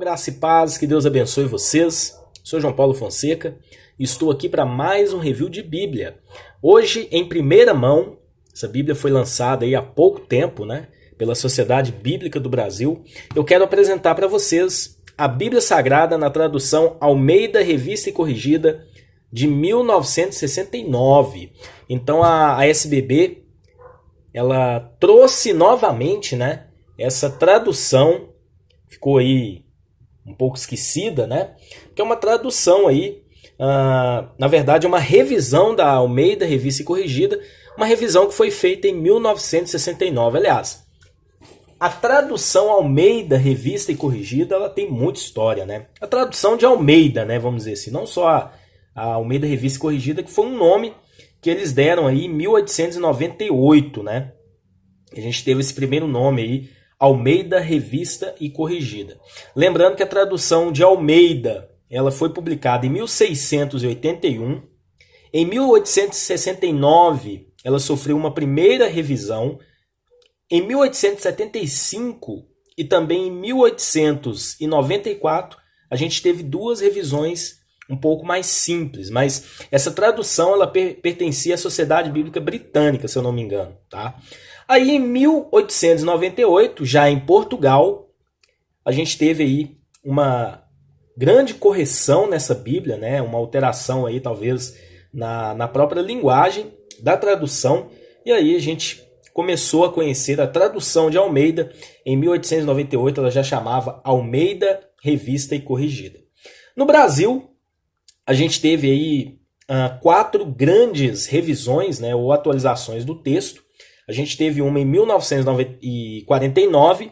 graça e paz, que Deus abençoe vocês. Sou João Paulo Fonseca e estou aqui para mais um review de Bíblia. Hoje, em primeira mão, essa Bíblia foi lançada aí há pouco tempo, né, pela Sociedade Bíblica do Brasil. Eu quero apresentar para vocês a Bíblia Sagrada na tradução Almeida Revista e Corrigida de 1969. Então a SBB, ela trouxe novamente, né, essa tradução, ficou aí um pouco esquecida, né? Que é uma tradução aí, na verdade, uma revisão da Almeida Revista e Corrigida, uma revisão que foi feita em 1969. Aliás, a tradução Almeida Revista e Corrigida, ela tem muita história, né? A tradução de Almeida, né, vamos dizer assim, não só a Almeida Revista e Corrigida, que foi um nome que eles deram aí em 1898, né? A gente teve esse primeiro nome aí, Almeida Revista e Corrigida. Lembrando que a tradução de Almeida, ela foi publicada em 1681. Em 1869, ela sofreu uma primeira revisão. Em 1875 e também em 1894, a gente teve duas revisões um pouco mais simples, mas essa tradução ela pertencia à Sociedade Bíblica Britânica, se eu não me engano, tá? Aí em 1898, já em Portugal, a gente teve aí uma grande correção nessa Bíblia, né? Uma alteração aí talvez na própria linguagem da tradução, e aí a gente começou a conhecer a tradução de Almeida. Em 1898 ela já chamava Almeida Revista e Corrigida. No Brasil, a gente teve aí 4 grandes revisões, né, ou atualizações do texto. A gente teve uma em 1949,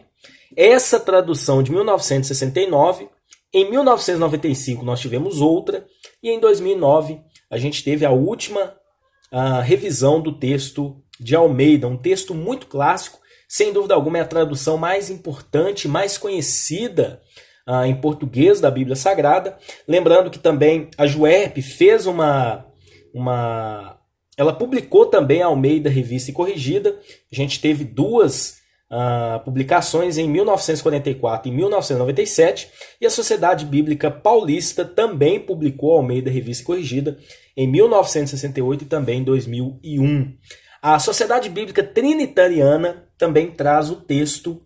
essa tradução de 1969. Em 1995 nós tivemos outra, e em 2009 a gente teve a última revisão do texto de Almeida, um texto muito clássico, sem dúvida alguma é a tradução mais importante, mais conhecida em português da Bíblia Sagrada. Lembrando que também a Juerp fez ela publicou também a Almeida Revista e Corrigida. A gente teve duas publicações em 1944 e 1997, e a Sociedade Bíblica Paulista também publicou a Almeida Revista e Corrigida em 1968 e também em 2001. A Sociedade Bíblica Trinitariana também traz o texto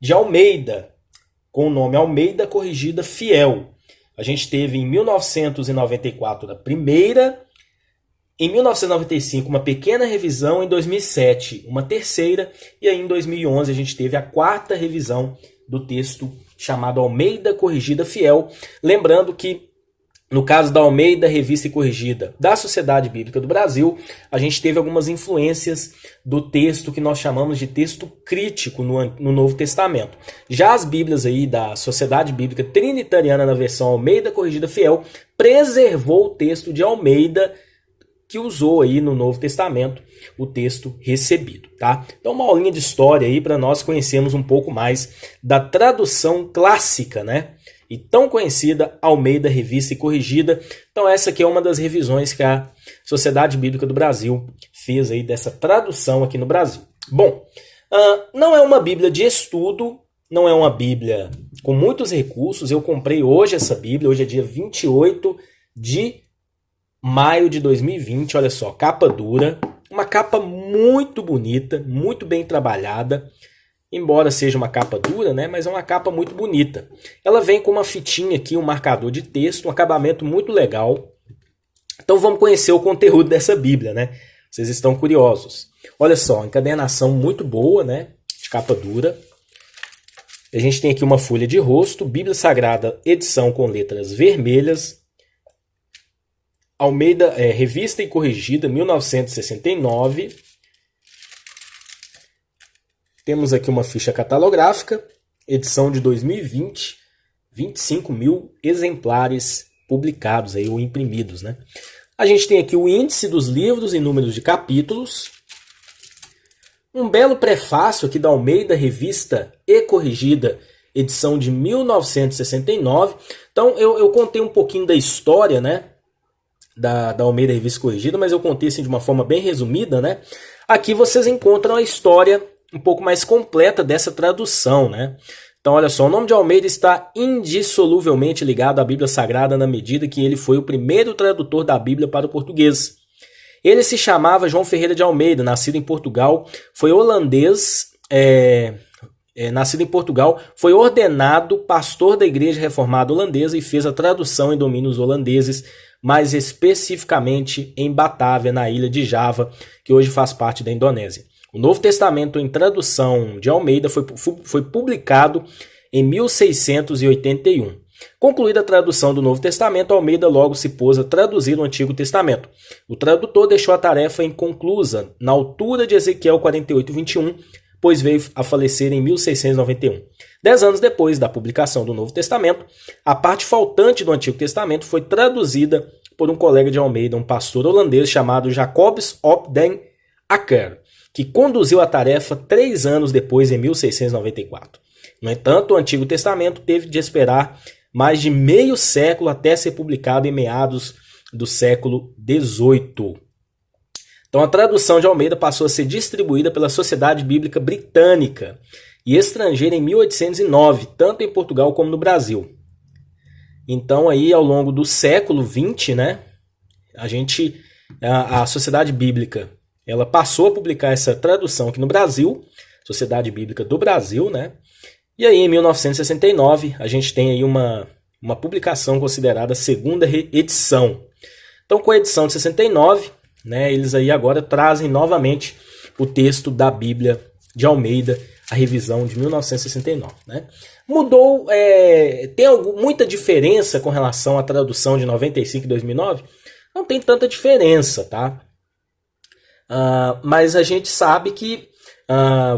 de Almeida, com o nome Almeida Corrigida Fiel. A gente teve em 1994 a primeira, em 1995 uma pequena revisão, em 2007 uma terceira, e aí em 2011 a gente teve a quarta revisão do texto chamado Almeida Corrigida Fiel. Lembrando que no caso da Almeida Revista e Corrigida da Sociedade Bíblica do Brasil, a gente teve algumas influências do texto que nós chamamos de texto crítico no Novo Testamento. Já as Bíblias aí da Sociedade Bíblica Trinitariana na versão Almeida Corrigida Fiel preservou o texto de Almeida que usou aí no Novo Testamento o texto recebido, tá? Então uma aulinha de história aí para nós conhecermos um pouco mais da tradução clássica, né? E tão conhecida Almeida Revista e Corrigida. Então essa aqui é uma das revisões que a Sociedade Bíblica do Brasil fez aí dessa tradução aqui no Brasil. Bom, não é uma Bíblia de estudo, não é uma Bíblia com muitos recursos. Eu comprei hoje essa Bíblia, hoje é dia 28 de maio de 2020, olha só, capa dura, uma capa muito bonita, muito bem trabalhada. Embora seja uma capa dura, né, mas é uma capa muito bonita. Ela vem com uma fitinha aqui, um marcador de texto, um acabamento muito legal. Então vamos conhecer o conteúdo dessa Bíblia, né? Vocês estão curiosos. Olha só, encadernação muito boa, né, de capa dura. A gente tem aqui uma folha de rosto, Bíblia Sagrada, edição com letras vermelhas. Almeida Revista e Corrigida, 1969. Temos aqui uma ficha catalográfica, edição de 2020, 25 mil exemplares publicados aí, ou imprimidos, né? A gente tem aqui o índice dos livros e números de capítulos. Um belo prefácio aqui da Almeida Revista e Corrigida, edição de 1969. Então eu contei um pouquinho da história, né, da Almeida Revista e Corrigida, mas eu contei assim, de uma forma bem resumida, né? Aqui vocês encontram a história um pouco mais completa dessa tradução, né? Então, olha só, o nome de Almeida está indissoluvelmente ligado à Bíblia Sagrada na medida que ele foi o primeiro tradutor da Bíblia para o português. Ele se chamava João Ferreira de Almeida, nascido em Portugal, foi holandês, nascido em Portugal, foi ordenado pastor da Igreja Reformada Holandesa e fez a tradução em domínios holandeses, mais especificamente em Batávia, na ilha de Java, que hoje faz parte da Indonésia. O Novo Testamento em tradução de Almeida foi publicado em 1681. Concluída a tradução do Novo Testamento, Almeida logo se pôs a traduzir o Antigo Testamento. O tradutor deixou a tarefa inconclusa na altura de Ezequiel 48:21, pois veio a falecer em 1691. 10 anos depois da publicação do Novo Testamento, a parte faltante do Antigo Testamento foi traduzida por um colega de Almeida, um pastor holandês chamado Jacobus op den Akker, que conduziu a tarefa 3 anos depois, em 1694. No entanto, o Antigo Testamento teve de esperar mais de meio século até ser publicado em meados do século XVIII. Então, a tradução de Almeida passou a ser distribuída pela Sociedade Bíblica Britânica e estrangeira em 1809, tanto em Portugal como no Brasil. Então, aí, ao longo do século XX, né, a Sociedade Bíblica, ela passou a publicar essa tradução aqui no Brasil, Sociedade Bíblica do Brasil, né? E aí, em 1969, a gente tem aí uma publicação considerada a segunda edição. Então, com a edição de 69, né, eles aí agora trazem novamente o texto da Bíblia de Almeida, a revisão de 1969. Né? Mudou, tem muita diferença com relação à tradução de 95 e 2009? Não tem tanta diferença, tá? Mas a gente sabe que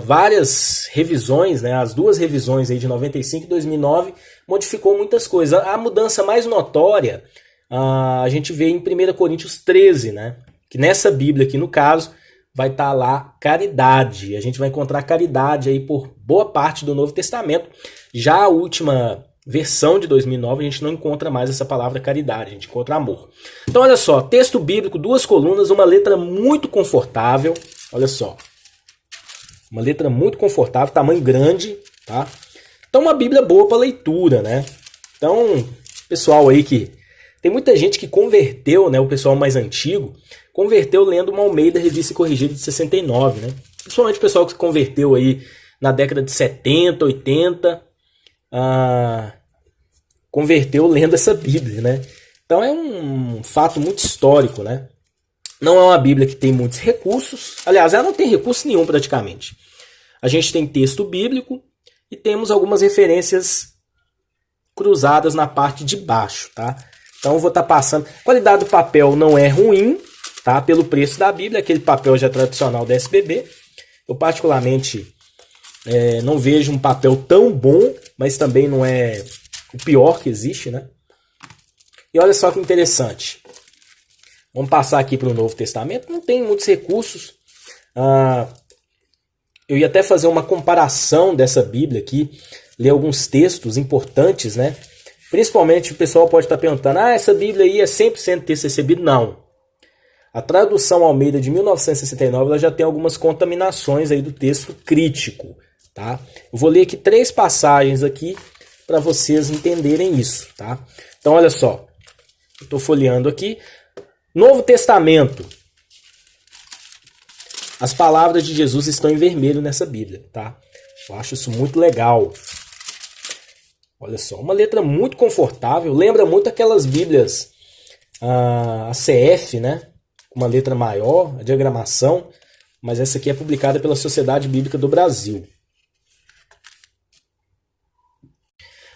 várias revisões, né, as duas revisões aí de 95 e 2009, modificou muitas coisas. A mudança mais notória a gente vê em 1 Coríntios 13, né, que nessa Bíblia aqui, no caso, vai estar lá caridade. A gente vai encontrar caridade aí por boa parte do Novo Testamento. Já a última versão de 2009, a gente não encontra mais essa palavra caridade, a gente encontra amor. Então, olha só, texto bíblico, 2 colunas, uma letra muito confortável, olha só. Uma letra muito confortável, tamanho grande, tá? Então, uma Bíblia boa para leitura, né? Então, pessoal aí que... Tem muita gente que converteu, né? O pessoal mais antigo, converteu lendo uma Almeida Revista e Corrigida de 69, né? Principalmente o pessoal que se converteu aí na década de 70, 80, converteu lendo essa Bíblia, né? Então é um fato muito histórico, né? Não é uma Bíblia que tem muitos recursos. Aliás, ela não tem recurso nenhum praticamente. A gente tem texto bíblico e temos algumas referências cruzadas na parte de baixo, tá? Então eu vou estar passando. A qualidade do papel não é ruim, tá? Pelo preço da Bíblia, aquele papel já tradicional da SBB. Eu particularmente não vejo um papel tão bom, mas também não é o pior que existe, né? E olha só que interessante. Vamos passar aqui para o Novo Testamento. Não tem muitos recursos. Eu ia até fazer uma comparação dessa Bíblia aqui, ler alguns textos importantes, né? Principalmente o pessoal pode estar perguntando, essa Bíblia aí é 100% texto recebido? Não. A tradução Almeida de 1969 ela já tem algumas contaminações aí do texto crítico, tá? Eu vou ler aqui 3 passagens aqui para vocês entenderem isso, tá? Então, olha só. Eu estou folheando aqui. Novo Testamento. As palavras de Jesus estão em vermelho nessa Bíblia, tá? Eu acho isso muito legal. Olha só, uma letra muito confortável. Lembra muito aquelas Bíblias a CF, né? Uma letra maior, a diagramação. Mas essa aqui é publicada pela Sociedade Bíblica do Brasil.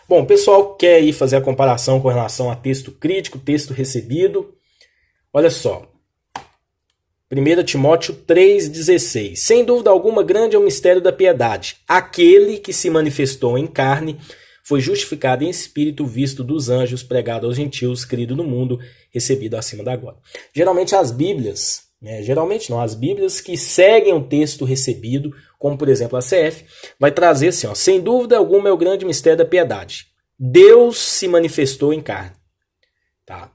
Bom, o pessoal quer ir fazer a comparação com relação a texto crítico, texto recebido. Olha só. 1 Timóteo 3,16. Sem dúvida alguma, grande é o mistério da piedade. Aquele que se manifestou em carne foi justificado em espírito, visto dos anjos, pregado aos gentios, crido no mundo, recebido acima da glória. Geralmente as Bíblias, as Bíblias que seguem o texto recebido, como por exemplo a CF, vai trazer assim, sem dúvida alguma é o grande mistério da piedade. Deus se manifestou em carne. Tá?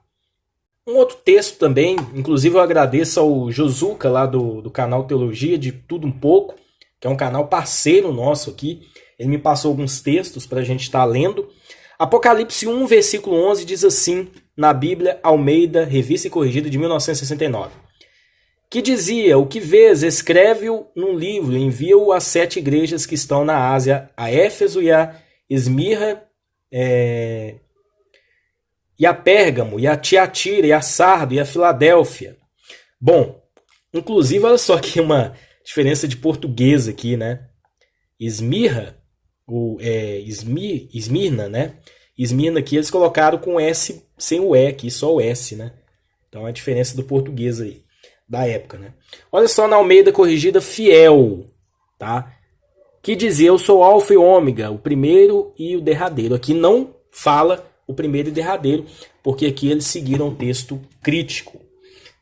Um outro texto também, inclusive eu agradeço ao Josuca lá do canal Teologia de Tudo Um Pouco, que é um canal parceiro nosso aqui. Ele me passou alguns textos para a gente estar lendo. Apocalipse 1, versículo 11 diz assim, na Bíblia Almeida, Revista e Corrigida de 1969. Que dizia, o que vês, escreve-o num livro, envia-o às 7 igrejas que estão na Ásia, a Éfeso e a Esmirna, e a Pérgamo, e a Tiatira, e a Sardo, e a Filadélfia. Bom, inclusive, olha só aqui uma diferença de português aqui, né? Esmirna, né? Esmirna aqui eles colocaram com S sem o E aqui, só o S, né? Então a diferença do português aí, da época, né? Olha só na Almeida Corrigida Fiel, tá? Que dizia, eu sou Alfa e Ômega, o primeiro e o derradeiro. Aqui não fala o primeiro e derradeiro, porque aqui eles seguiram um texto crítico. O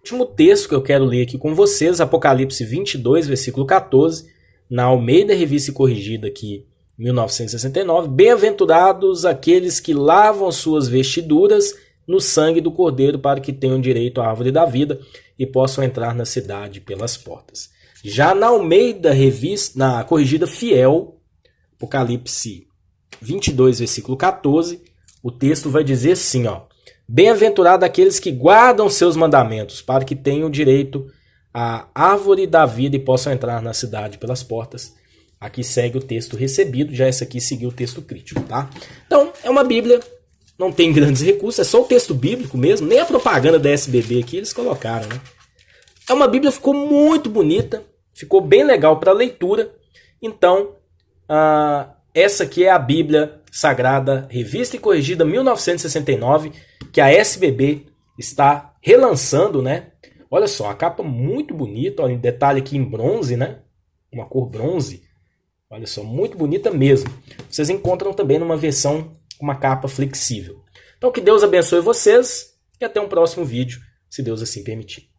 último texto que eu quero ler aqui com vocês, Apocalipse 22, versículo 14, na Almeida Revista e Corrigida aqui, 1969, bem-aventurados aqueles que lavam suas vestiduras no sangue do Cordeiro para que tenham direito à árvore da vida e possam entrar na cidade pelas portas. Já na Almeida Revista, na Corrigida Fiel, Apocalipse 22, versículo 14, o texto vai dizer assim, ó, bem-aventurado aqueles que guardam seus mandamentos para que tenham direito à árvore da vida e possam entrar na cidade pelas portas. Aqui segue o texto recebido, já esse aqui seguiu o texto crítico, tá? Então, é uma Bíblia, não tem grandes recursos, é só o texto bíblico mesmo, nem a propaganda da SBB aqui eles colocaram, né? É uma Bíblia, ficou muito bonita, ficou bem legal para leitura. Então, essa aqui é a Bíblia Sagrada, Revista e Corrigida 1969, que a SBB está relançando, né? Olha só, a capa muito bonita, olha, um detalhe aqui em bronze, né? Uma cor bronze. Olha só, muito bonita mesmo. Vocês encontram também numa versão com uma capa flexível. Então, que Deus abençoe vocês e até um próximo vídeo, se Deus assim permitir.